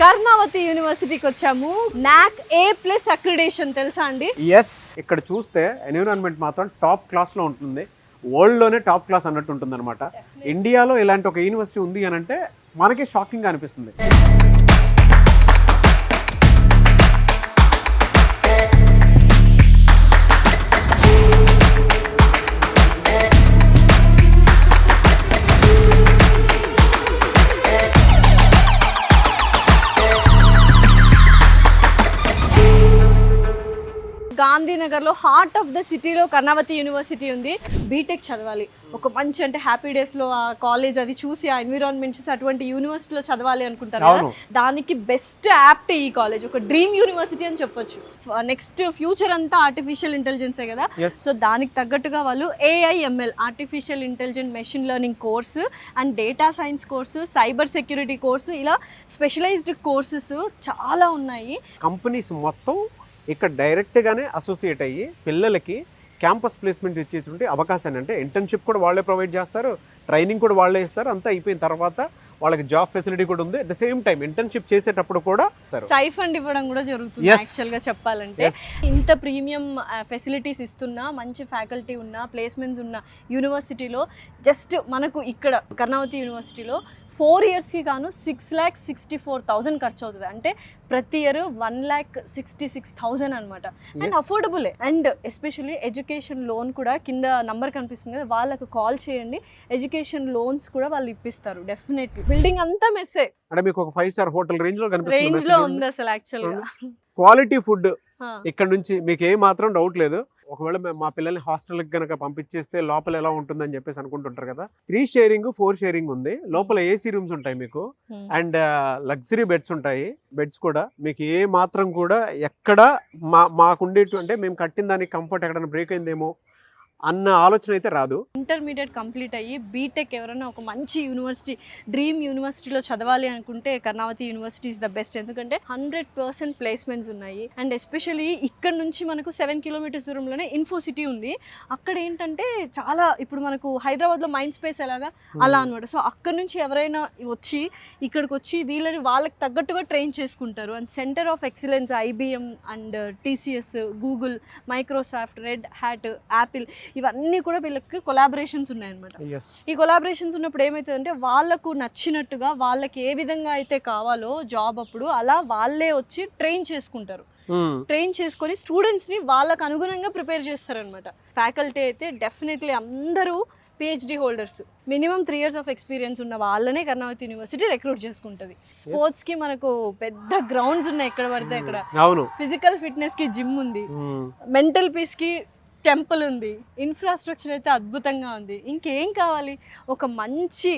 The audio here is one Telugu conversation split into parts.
కర్ణావతి యూనివర్సిటీకి వచ్చాము. నాక్ A+ అక్రిడేషన్ తెలుసా అండి? ఎస్, ఇక్కడ చూస్తే ఎన్విరాన్మెంట్ మాత్రం టాప్ క్లాస్ లో ఉంటుంది. వరల్డ్ లోనే టాప్ క్లాస్ అన్నట్టు ఉంటుంది అనమాట. ఇండియాలో ఇలాంటి ఒక యూనివర్సిటీ ఉంది అని అంటే మనకి షాకింగ్ గా అనిపిస్తుంది. గాంధీనగర్లో హార్ట్ ఆఫ్ ద సిటీలో కర్ణావతి యూనివర్సిటీ ఉంది. బీటెక్ చదవాలి, ఒక మంచి అంటే హ్యాపీ డేస్లో ఆ కాలేజ్ అది చూసి ఆ ఎన్విరాన్మెంట్ చూసి అటువంటి యూనివర్సిటీలో చదవాలి అనుకుంటారు కదా, దానికి బెస్ట్ యాప్ట్ ఈ కాలేజ్. ఒక డ్రీమ్ యూనివర్సిటీ అని చెప్పొచ్చు. నెక్స్ట్ ఫ్యూచర్ అంతా ఆర్టిఫిషియల్ ఇంటెలిజెన్సే కదా, సో దానికి తగ్గట్టుగా వాళ్ళు AI/ML artificial intelligent machine learning course and data science course, cyber security course, ఇలా స్పెషలైజ్డ్ కోర్సెస్ చాలా ఉన్నాయి. కంపెనీస్ మొత్తం ఇక్కడ డైరెక్ట్గానే అసోసియేట్ అయ్యి పిల్లలకి క్యాంపస్ ప్లేస్మెంట్ ఇచ్చేటువంటి అవకాశాన్ని, అంటే ఇంటర్న్షిప్ కూడా వాళ్ళే ప్రొవైడ్ చేస్తారు, ట్రైనింగ్ కూడా వాళ్ళే ఇస్తారు. అంతా అయిపోయిన తర్వాత వాళ్ళకి జాబ్ ఫెసిలిటీ కూడా ఉంది. At the same time internship చేసేటప్పుడు కూడా స్టైఫండ్ ఇవ్వడం కూడా జరుగుతుంది. యాక్చువల్గా చెప్పాలంటే ఇంత ప్రీమియం ఫెసిలిటీస్ ఇస్తున్నా, మంచి ఫ్యాకల్టీ ఉన్న, ప్లేస్మెంట్స్ ఉన్న యూనివర్సిటీలో జస్ట్ మనకు ఇక్కడ కర్ణావతి యూనివర్సిటీలో 4 ఇయర్స్కి గాను 6,64,000 ఖర్చు అవుతుంది. అంటే ప్రతి ఇయర్ 1,66,000 అనమాట. అండ్ అఫోర్డబులే. అండ్ ఎస్పెషల్లీ ఎడ్యుకేషన్ లోన్ కూడా కింద నంబర్ కనిపిస్తుంది కదా, వాళ్ళకు కాల్ చేయండి. ఎడ్యుకేషన్ లోన్స్ కూడా వాళ్ళు ఇప్పిస్తారు డెఫినెట్లీ. బిల్డింగ్ అంతా మెస్సే, అంటే మీకు ఒక 5-star హోటల్ రేంజ్ లో రేంజ్ లో ఉంది అసలు. యాక్చువల్గా క్వాలిటీ ఫుడ్ ఇక్కడ నుంచి మీకు ఏ మాత్రం డౌట్ లేదు. ఒకవేళ మా పిల్లల్ని హాస్టల్కి కనుక పంపించేస్తే లోపల ఎలా ఉంటుందని చెప్పేసి అనుకుంటుంటారు కదా. 3 షేరింగ్ 4 షేరింగ్ ఉంది. లోపల AC రూమ్స్ ఉంటాయి మీకు, అండ్ లగ్జరీ బెడ్స్ ఉంటాయి. బెడ్స్ కూడా మీకు ఏ మాత్రం కూడా ఎక్కడ మాకుండేటు అంటే మేము కట్టిన దానికి కంఫర్ట్ ఎక్కడైనా బ్రేక్ అయిందేమో అన్న ఆలోచన అయితే రాదు. ఇంటర్మీడియట్ కంప్లీట్ అయ్యి బీటెక్ ఎవరైనా ఒక మంచి యూనివర్సిటీ, డ్రీమ్ యూనివర్సిటీలో చదవాలి అనుకుంటే Karnavati university is the best. ఎందుకంటే 100% ప్లేస్మెంట్స్ ఉన్నాయి. అండ్ ఎస్పెషల్లీ ఇక్కడ నుంచి మనకు 7 కిలోమీటర్స్ దూరంలోనే ఇన్ఫోసిటీ ఉంది. అక్కడ ఏంటంటే చాలా ఇప్పుడు మనకు హైదరాబాద్లో మైండ్ స్పేస్ ఎలాగా అలా అనమాట. సో అక్కడ నుంచి ఎవరైనా వచ్చి ఇక్కడికి వచ్చి వాళ్ళకి తగ్గట్టుగా ట్రైన్ చేసుకుంటారు. And centre of excellence IBM and TCS, Google, Microsoft, red hat, Apple, ఇవన్నీ కూడా వీళ్ళకి కొలాబరేషన్స్ ఉన్నాయన్నమాట. ఈ కొలాబరేషన్స్ ఉన్నప్పుడు ఏమవుతుందంటే వాళ్ళకు నచ్చినట్టుగా వాళ్ళకి ఏ విధంగా అయితే కావాలో జాబ్ అప్పుడు అలా వాళ్ళే వచ్చి ట్రైన్ చేసుకుంటారు. ట్రైన్ చేసుకొని స్టూడెంట్స్ని వాళ్ళకు అనుగుణంగా ప్రిపేర్ చేస్తారనమాట. ఫ్యాకల్టీ అయితే డెఫినెట్లీ అందరూ PhD holders, minimum 3 years of experience ఉన్న వాళ్ళనే కర్ణావతి యూనివర్సిటీ రిక్రూట్ చేసుకుంటుంది. స్పోర్ట్స్ కి మనకు పెద్ద గ్రౌండ్స్ ఉన్నాయి ఎక్కడ పడితే అక్కడ. ఫిజికల్ ఫిట్నెస్ కి జిమ్ ఉంది, మెంటల్ పీస్ కి టెంపుల్ ఉంది, ఇన్ఫ్రాస్ట్రక్చర్ అయితే అద్భుతంగా ఉంది. ఇంకేం కావాలి? ఒక మంచి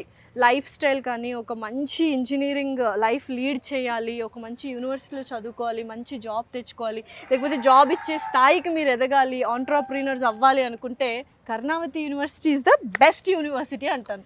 లైఫ్ స్టైల్ కానీ, ఒక మంచి ఇంజనీరింగ్ లైఫ్ లీడ్ చేయాలి, ఒక మంచి యూనివర్సిటీలో చదువుకోవాలి, మంచి జాబ్ తెచ్చుకోవాలి, లేకపోతే జాబ్ ఇచ్చే స్థాయికి మీరు ఎదగాలి, ఆంట్రప్రీనర్స్ అవ్వాలి అనుకుంటే Karnavati university is the best university అంటాను.